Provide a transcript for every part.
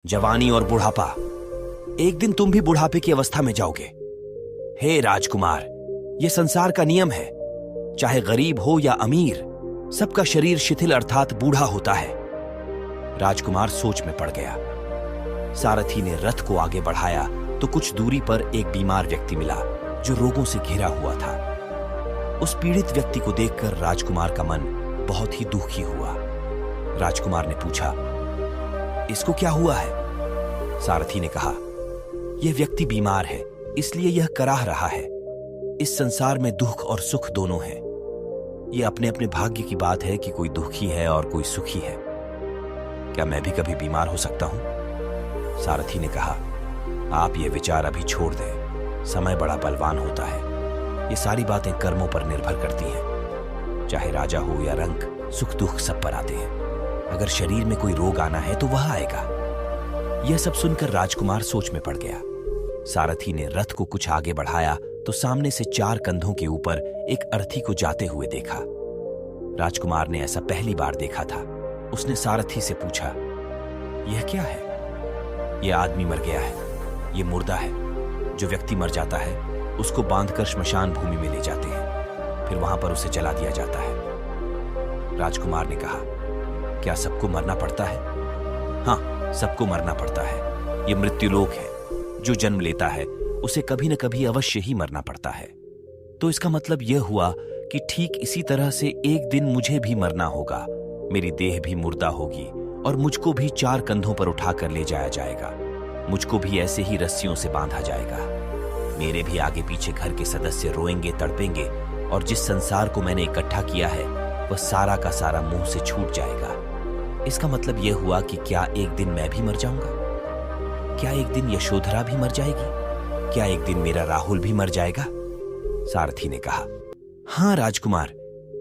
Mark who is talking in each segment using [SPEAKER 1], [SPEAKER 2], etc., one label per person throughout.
[SPEAKER 1] जवानी और बुढ़ापा। एक दिन तुम भी बुढ़ापे की अवस्था में जाओगे। हे राजकुमार, यह संसार का नियम है। चाहे गरीब हो या अमीर, सबका शरीर शिथिल अर्थात बूढ़ा होता है। राजकुमार सोच में पड़ गया। सारथी ने रथ को आगे बढ़ाया तो कुछ दूरी पर एक बीमार व्यक्ति मिला जो रोगों से घिरा हुआ था। उस पीड़ित व्यक्ति को देखकर राजकुमार का मन बहुत ही दुखी हुआ। राजकुमार ने पूछा, इसको क्या हुआ है? सारथी ने कहा, यह व्यक्ति बीमार है, इसलिए यह कराह रहा है। इस संसार में दुख और सुख दोनों हैं। यह अपने अपने भाग्य की बात है कि कोई दुखी है और कोई सुखी है। क्या मैं भी कभी बीमार हो सकता हूं? सारथी ने कहा, आप ये विचार अभी छोड़ दें। समय बड़ा बलवान होता है। ये सारी बातें कर्मों पर निर्भर करती हैं। चाहे राजा हो या रंक, सुख दुख सब पर आते हैं। अगर शरीर में कोई रोग आना है तो वह आएगा। यह सब सुनकर राजकुमार सोच में पड़ गया। सारथी ने रथ को कुछ आगे बढ़ाया तो सामने से 4 कंधों के ऊपर एक अर्थी को जाते हुए देखा। राजकुमार ने ऐसा पहली बार देखा था। उसने सारथी से पूछा, यह क्या है? यह आदमी मर गया है, यह मुर्दा है। जो व्यक्ति मर जाता है उसको बांधकर श्मशान भूमि में ले जाते हैं, फिर वहां पर उसे जला दिया जाता है। राजकुमार ने कहा, क्या सबको मरना पड़ता है? हाँ, सबको मरना पड़ता है। यह मृत्युलोक है। जो जन्म लेता है उसे कभी न कभी अवश्य ही मरना पड़ता है। तो इसका मतलब यह हुआ कि ठीक इसी तरह से एक दिन मुझे भी मरना होगा। मेरी देह भी मुर्दा होगी और मुझको भी 4 कंधों पर उठाकर ले जाया जाएगा। मुझको भी ऐसे ही रस्सियों से बांधा जाएगा। मेरे भी आगे पीछे घर के सदस्य रोएंगे, तड़पेंगे और जिस संसार को मैंने इकट्ठा किया है वह सारा का सारा मुंह से छूट जाएगा। इसका मतलब यह हुआ कि क्या एक दिन मैं भी मर जाऊंगा? क्या एक दिन यशोधरा भी मर जाएगी? क्या एक दिन मेरा राहुल भी मर जाएगा? सारथी ने कहा, हां राजकुमार,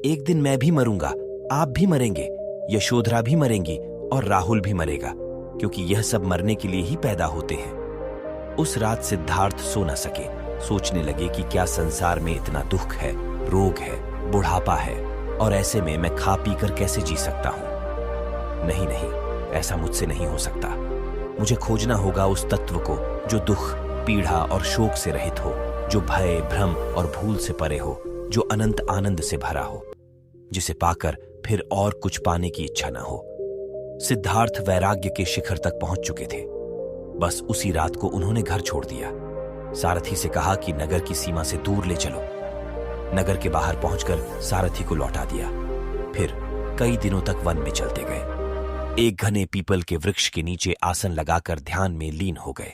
[SPEAKER 1] एक दिन मैं भी मरूंगा, आप भी मरेंगे, यशोधरा भी मरेंगी और राहुल भी मरेगा, क्योंकि यह सब मरने के लिए ही पैदा होते हैं। उस रात सिद्धार्थ सो न सके। सोचने लगे कि क्या संसार में इतना दुख है, रोग है, बुढ़ापा है और ऐसे में मैं खा पी कर कैसे जी सकता हूं? नहीं नहीं, ऐसा मुझसे नहीं हो सकता। मुझे खोजना होगा उस तत्व को जो दुख, पीड़ा और शोक से रहित हो, जो भय, भ्रम और भूल से परे हो, जो अनंत आनंद से भरा हो, जिसे पाकर फिर और कुछ पाने की इच्छा न हो। सिद्धार्थ वैराग्य के शिखर तक पहुंच चुके थे। बस उसी रात को उन्होंने घर छोड़ दिया। सारथी से कहा कि नगर की सीमा से दूर ले चलो। नगर के बाहर पहुंचकर सारथी को लौटा दिया। फिर कई दिनों तक वन में चलते गए। एक घने पीपल के वृक्ष के नीचे आसन लगाकर ध्यान में लीन हो गए।